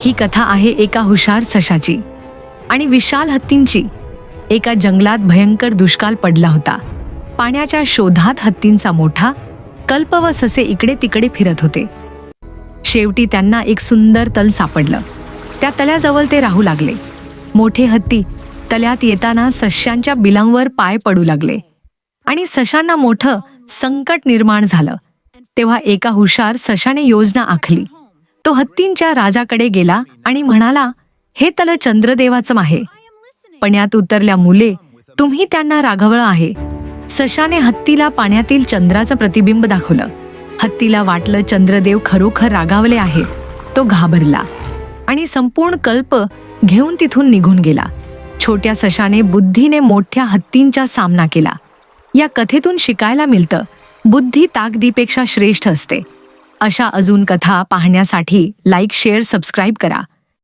ही कथा आहे एका हुशार सशाची आणि विशाल हत्तींची. एका जंगलात भयंकर दुष्काळ पडला होता. पाण्याच्या शोधात हत्तींचा मोठा कल्प व ससे इकडे तिकडे फिरत होते. शेवटी त्यांना एक सुंदर तल सापडलं. त्या तल्याजवळ ते राहू लागले. मोठे हत्ती तल्यात येताना सश्यांच्या बिलांवर पाय पडू लागले आणि सशांना मोठं संकट निर्माण झालं. तेव्हा एका हुशार सशाने योजना आखली. तो हत्तींच्या राजाकडे गेला आणि म्हणाला, हे तल चंद्रदेवाचं आहे. पाण्यात उतरल्या मुले तुम्ही त्यांना रागवलं आहे. सशाने हत्तीला पाण्यातील चंद्राचं प्रतिबिंब दाखवलं. हत्तीला वाटलं चंद्रदेव खरोखर रागावले आहेत. तो घाबरला आणि संपूर्ण कल्प घेऊन तिथून निघून गेला. छोट्या सशाने बुद्धीने मोठ्या हत्तींचा सामना केला. या कथेतून शिकायला मिळतं, बुद्धी ताकदीपेक्षा श्रेष्ठ असते. अशा अजून कथा पाहण्यासाठी लाईक, शेअर, सबस्क्राईब करा.